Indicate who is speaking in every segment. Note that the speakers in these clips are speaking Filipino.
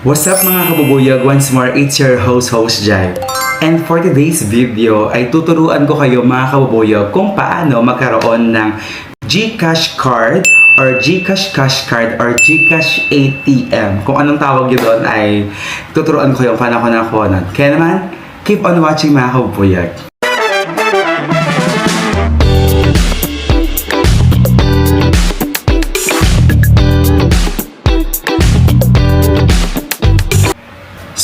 Speaker 1: What's up mga kabubuyog? Once more, it's your host Jai. And for today's video ay tuturuan ko kayo mga kabubuyog kung paano magkaroon ng GCash card or GCash cash card or GCash ATM. Kung anong tawag yun doon ay tuturuan ko kayo paano ko nakuha nun. Kaya naman, keep on watching mga kabubuyog.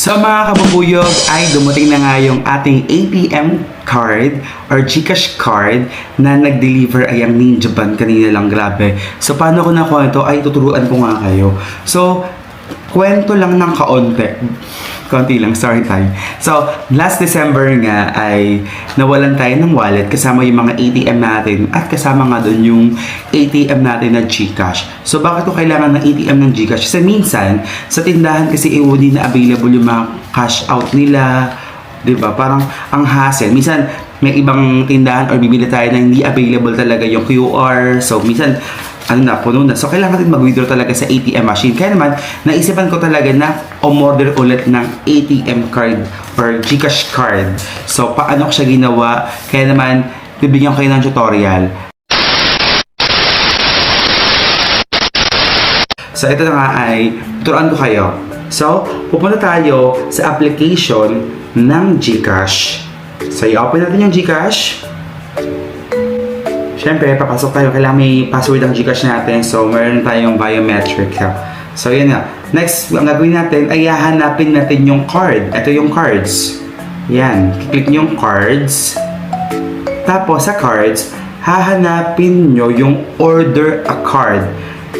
Speaker 1: So mga kabubuyog ay dumating na nga yung ating ATM card or GCash card na nag-deliver ay ang Ninja Van kanina lang, grabe. So paano ko nakuha ito ay tuturuan ko nga kayo. So kwento lang ng konti lang, story time. So, last December nga ay nawalan tayo ng wallet kasama yung mga ATM natin at kasama nga doon yung ATM natin na GCash. So, bakit ko kailangan ng ATM ng GCash? Kasi minsan, sa tindahan kasi hindi na available yung mga cash out nila. Diba? Parang ang hassle. Minsan, may ibang tindahan or bibili tayo na hindi available talaga yung QR. So, minsan, puno na. So, kailangan natin mag-withdraw talaga sa ATM machine. Kaya naman, naisipan ko talaga na umorder ulit ng ATM card or GCash card. So, paano ko siya ginawa? Kaya naman, bibigyan ko kayo ng tutorial. So, ito na nga ay, turuan ko kayo. So, pupunta tayo sa application ng GCash. So, i-open natin yung GCash. Siyempre, papasok tayo. Kailangan may password ang GCash natin. So, meron tayong biometric. So, yun na. Next, ang gagawin natin ay hahanapin natin yung card. Ito yung cards. Yan. Click nyo yung cards. Tapos, sa cards, hahanapin nyo yung order a card.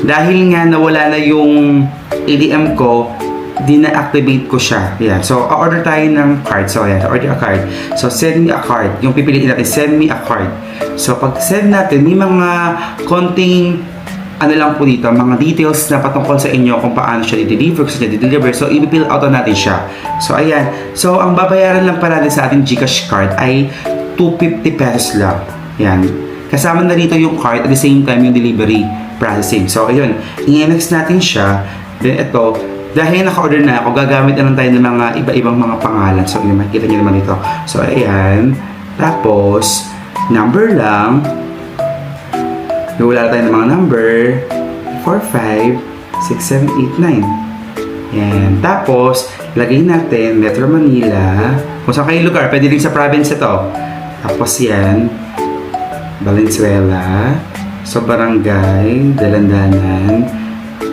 Speaker 1: Dahil nga nawala na yung ATM ko, dina-activate ko siya. Yan. So, order tayo ng card. So, ayan. Order a card. So, send me a card. Yung pipiliin natin, send me a card. So, pag send natin, may mga konting lang po dito, mga details na patungkol sa inyo kung paano siya i-deliver, kung saan siya i-deliver. So, i-fill out natin siya. So, ayan. So, ang babayaran lang para sa ating GCash card ay 250 pesos lang. Yan. Kasama na dito yung card at the same time yung delivery processing. So, ayun. I-next natin siya. Then, ito, dahil naka-order na ako, gagamit na lang tayo ng mga iba-ibang mga pangalan. So, yun, makikita nyo naman ito. So, ayan. Tapos, number lang. Wala tayo ng mga number. 4, 5, 6, 7, 8, 9. Yan. Tapos, lagay natin Metro Manila. Kung saan kayo lugar, pwede rin sa province ito. Tapos yan. Valenzuela. So, barangay. Dalandanan.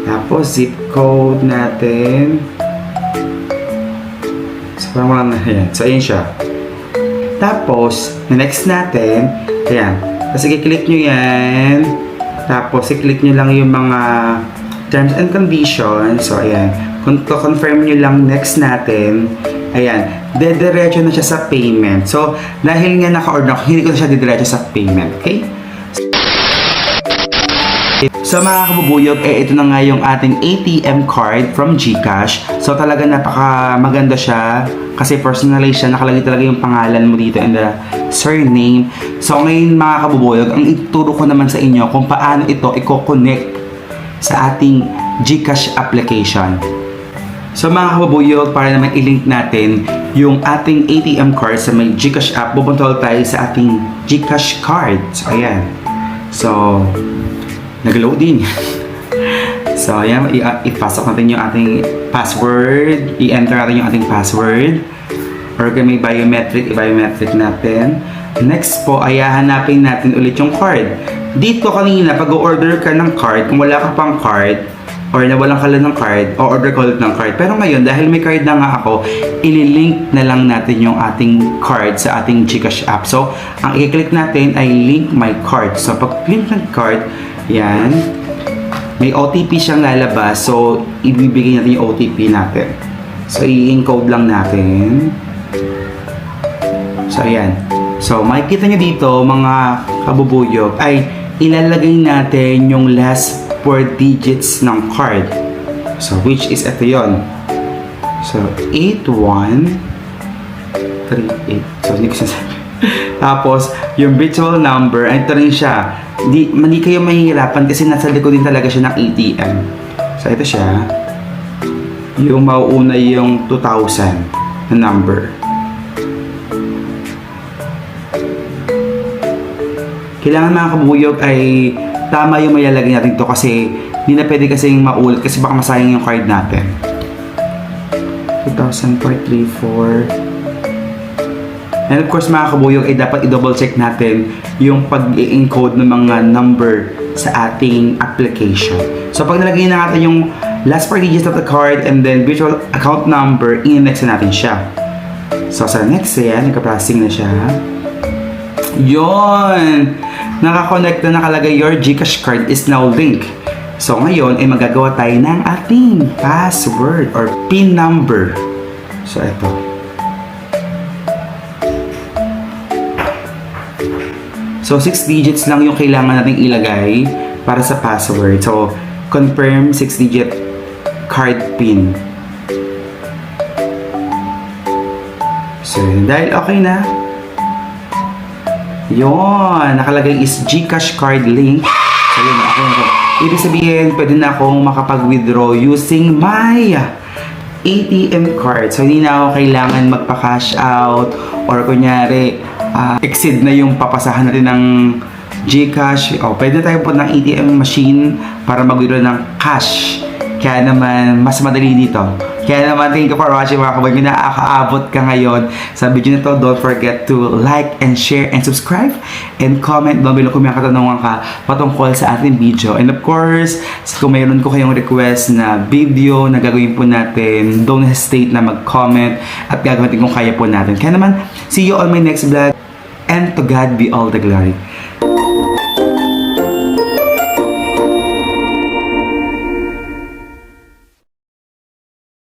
Speaker 1: Tapos, zip code natin. So, parang wala na yan. So, ayan siya. Tapos, next natin, ayan. Tapos, i-click nyo yan. Tapos, i-click nyo lang yung mga terms and conditions. So, ayan. Confirm nyo lang next natin. Ayan. Dediretso na siya sa payment. So, dahil nga naka-order ako, hindi ko na siya dediretso sa payment. Okay? So mga kabubuyog, ito na nga yung ating ATM card from GCash. So talaga napaka maganda siya kasi personalized siya, nakalagay talaga yung pangalan mo dito and the surname. So ngayon mga kabubuyog, ang ituturo ko naman sa inyo kung paano ito i-connect sa ating GCash application. So mga kabubuyog, para naman i-link natin yung ating ATM card sa may GCash app, pupunta tayo sa ating GCash card. So ayan. So nag-load din. So, ayan, ipasok natin yung ating password. I-enter natin yung ating password. Or kung may biometric, i-biometric natin. Next po, ay hahanapin natin ulit yung card. Dito kanina, pag-order ka ng card, kung wala ka pang card, or nawalan ka lang ng card, o order ka ulit ng card. Pero ngayon, dahil may card na nga ako, ililink na lang natin yung ating card sa ating GCash app. So, ang i-click natin ay link my card. So, pag-link ng card, yan. May OTP siyang lalabas. So, ibibigay natin yung OTP natin. So, i-encode lang natin. So, ayan. So, makikita nyo dito, mga kabubuyog, ay ilalagay natin yung last 4 digits ng card. So, which is ito yun. So, 8138. So, hindi ko sasabi. Tapos, yung virtual number, ito rin siya. Hindi kayo mahihirapan kasi nasa likod din talaga siya ng ATM. So, ito siya. yung mauuna yung 2,000 na number. Kailangan mga kabuyog ay tama yung malalagay natin to kasi hindi na pwede kasing maulit kasi baka masayang yung card natin. 2,000.34. And of course mga kabuyog ay dapat i-double check natin yung pag-i-encode ng mga number sa ating application. So pag nalagay na natin yung last 4 digits of the card and then virtual account number, i-next na natin siya. So sa next yan, nagka-processing na siya. Yon! Nakakonect na nakalagay your GCash card is now linked. So ngayon ay magagawa tayo ng ating password or PIN number. So ito. So 6 digits lang yung kailangan nating ilagay para sa password. So confirm 6-digit card PIN. So dahil okay na, yun, nakalagay is GCash card link. So yun, okay na. Ibig sabihin, pwede na akong makapag-withdraw using my ATM card. So hindi na ako kailangan magpa-cash out or kunyari, exceed na yung papasahan natin ng GCash. O, pwede tayo po ng ATM machine para mag-withdraw ng cash. Kaya naman, mas madali dito. Kaya naman, thank you for watching mga kabuyog. Nakakaabot ka ngayon sa video nito. Don't forget to like and share and subscribe and comment down below kung may katanungan ka patungkol sa ating video. And of course, kung mayroon ko kayong request na video na gagawin po natin, don't hesitate na mag-comment at gagawin kung kaya po natin. Kaya naman, see you on my next vlog and to God be all the glory.